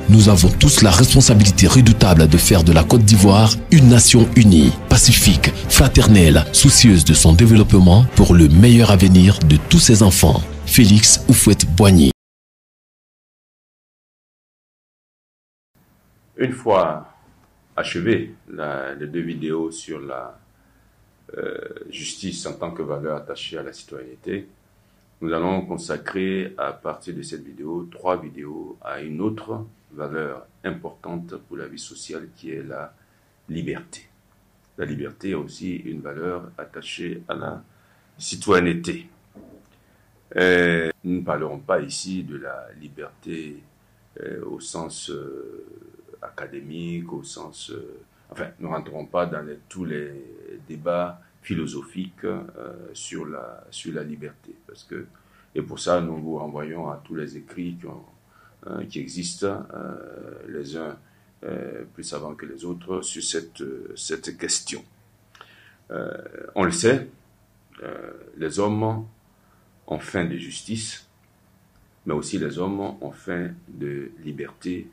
Nous avons tous la responsabilité redoutable de faire de la Côte d'Ivoire une nation unie, pacifique, fraternelle, soucieuse de son développement pour le meilleur avenir de tous ses enfants. Félix Houphouët-Boigny. Une fois achevées les deux vidéos sur la justice en tant que valeur attachée à la citoyenneté, nous allons consacrer à partir de cette vidéo 3 vidéos à une autre valeur importante pour la vie sociale qui est la liberté. La liberté est aussi une valeur attachée à la citoyenneté. Nous ne parlerons pas ici de la liberté au sens académique, au sens... enfin, nous ne rentrerons pas dans tous les débats philosophiques sur la liberté. Et pour ça, nous vous renvoyons à tous les écrits qui existent, les uns plus savants que les autres, sur cette question. On le sait, les hommes ont faim de justice, mais aussi les hommes ont faim de liberté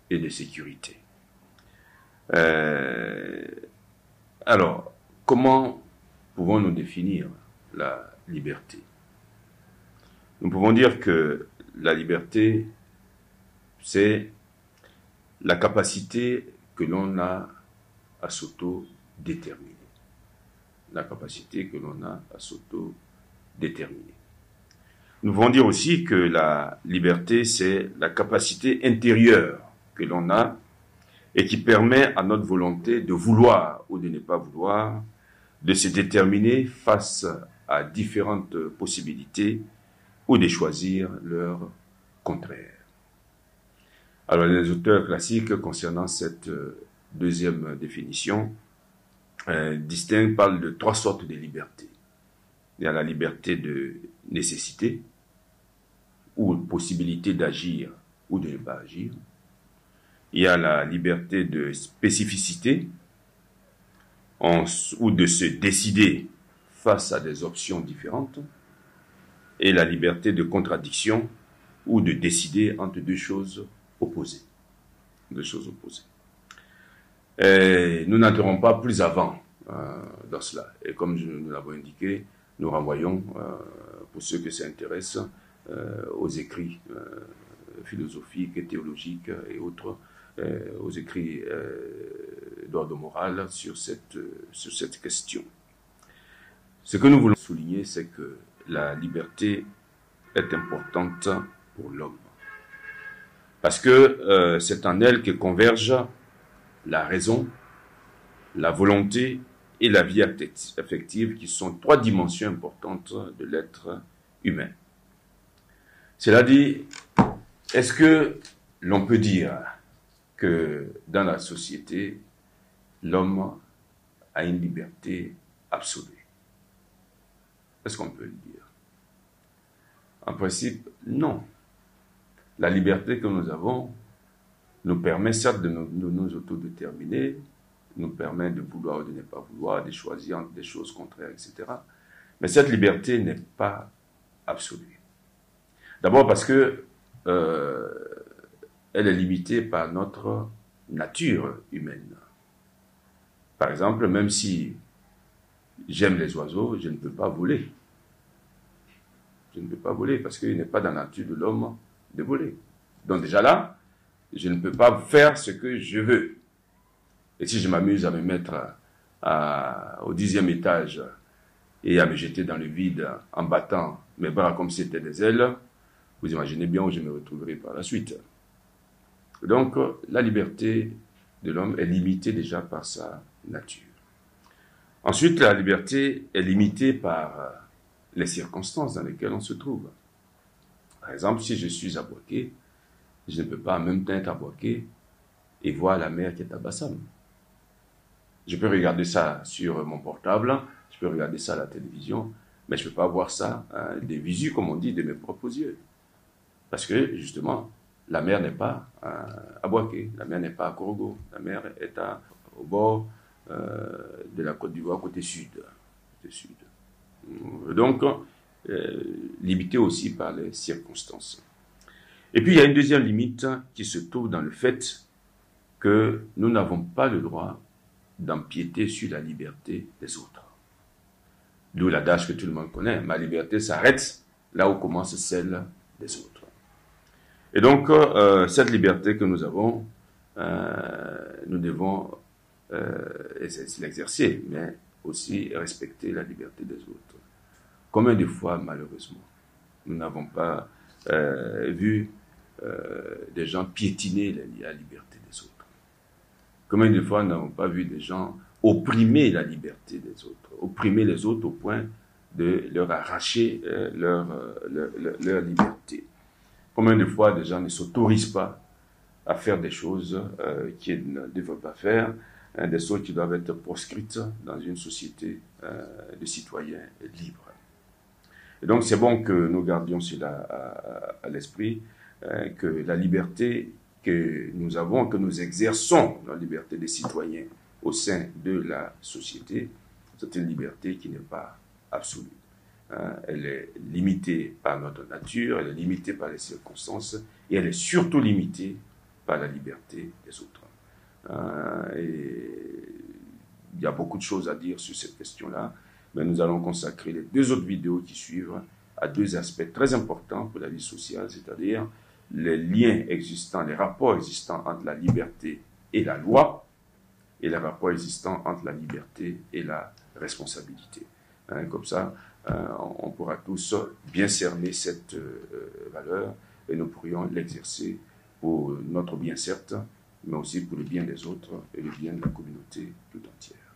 et de sécurité. Alors, comment pouvons-nous définir la liberté? Nous pouvons dire que la liberté, c'est la capacité que l'on a à s'auto-déterminer. La capacité que l'on a à s'auto-déterminer. Nous pouvons dire aussi que la liberté, c'est la capacité intérieure que l'on a et qui permet à notre volonté de vouloir ou de ne pas vouloir, de se déterminer face à différentes possibilités ou de choisir leur contraire. Alors, les auteurs classiques concernant cette deuxième définition parlent de 3 sortes de liberté. Il y a la liberté de nécessité, ou possibilité d'agir ou de ne pas agir. Il y a la liberté de spécificité, ou de se décider face à des options différentes. Et la liberté de contradiction, ou de décider entre deux choses opposées. Et nous n'entrerons pas plus avant dans cela. Et comme nous l'avons indiqué, nous renvoyons, pour ceux que ça intéresse, aux écrits philosophiques et théologiques et autres, aux écrits d'ordre moral sur cette question. Ce que nous voulons souligner, c'est que la liberté est importante pour l'homme. Parce que c'est en elle que convergent la raison, la volonté et la vie affective, qui sont 3 dimensions importantes de l'être humain. Cela dit, est-ce que l'on peut dire que dans la société, l'homme a une liberté absolue? Est-ce qu'on peut le dire? En principe, non. La liberté que nous avons nous permet certes de nous autodéterminer, nous permet de vouloir ou de ne pas vouloir, de choisir entre des choses contraires, etc. Mais cette liberté n'est pas absolue. D'abord parce que elle est limitée par notre nature humaine. Par exemple, même si j'aime les oiseaux, je ne peux pas voler. Je ne peux pas voler parce qu'il n'est pas dans la nature de l'homme de voler. Donc déjà là, je ne peux pas faire ce que je veux. Et si je m'amuse à me mettre au 10e étage et à me jeter dans le vide en battant mes bras comme si c'était des ailes, vous imaginez bien où je me retrouverai par la suite. Donc, la liberté de l'homme est limitée déjà par sa nature. Ensuite, la liberté est limitée par les circonstances dans lesquelles on se trouve. Par exemple, si je suis à Boaké, je ne peux pas en même temps être à Boaké et voir la mer qui est à Bassam. Je peux regarder ça sur mon portable, je peux regarder ça à la télévision, mais je ne peux pas voir ça des visus, comme on dit, de mes propres yeux. Parce que, justement, la mer n'est pas à Boaké, la mer n'est pas à Korogo, la mer est au bord de la Côte d'Ivoire, côté sud. Donc, limité aussi par les circonstances. Et puis, il y a une deuxième limite qui se trouve dans le fait que nous n'avons pas le droit d'empiéter sur la liberté des autres. D'où l'adage que tout le monde connaît, ma liberté s'arrête là où commence celle des autres. Et donc, cette liberté que nous avons, nous devons l'exercer, mais aussi respecter la liberté des autres. Combien de fois, malheureusement, nous n'avons pas vu des gens piétiner la liberté des autres? Combien de fois nous n'avons pas vu des gens opprimer la liberté des autres, opprimer les autres au point de leur arracher leur liberté? Combien de fois des gens ne s'autorisent pas à faire des choses qu'ils ne devraient pas faire, des choses qui doivent être proscrites dans une société de citoyens libres. Et donc c'est bon que nous gardions cela à l'esprit, que la liberté que nous avons, que nous exerçons, la liberté des citoyens au sein de la société, c'est une liberté qui n'est pas absolue. Elle est limitée par notre nature, elle est limitée par les circonstances, et elle est surtout limitée par la liberté des autres. Et il y a beaucoup de choses à dire sur cette question-là, mais nous allons consacrer les 2 autres vidéos qui suivent à 2 aspects très importants pour la vie sociale, c'est-à-dire les liens existants, les rapports existants entre la liberté et la loi, et les rapports existants entre la liberté et la responsabilité. Comme ça, on pourra tous bien cerner cette valeur et nous pourrions l'exercer pour notre bien certes, mais aussi pour le bien des autres et le bien de la communauté tout entière.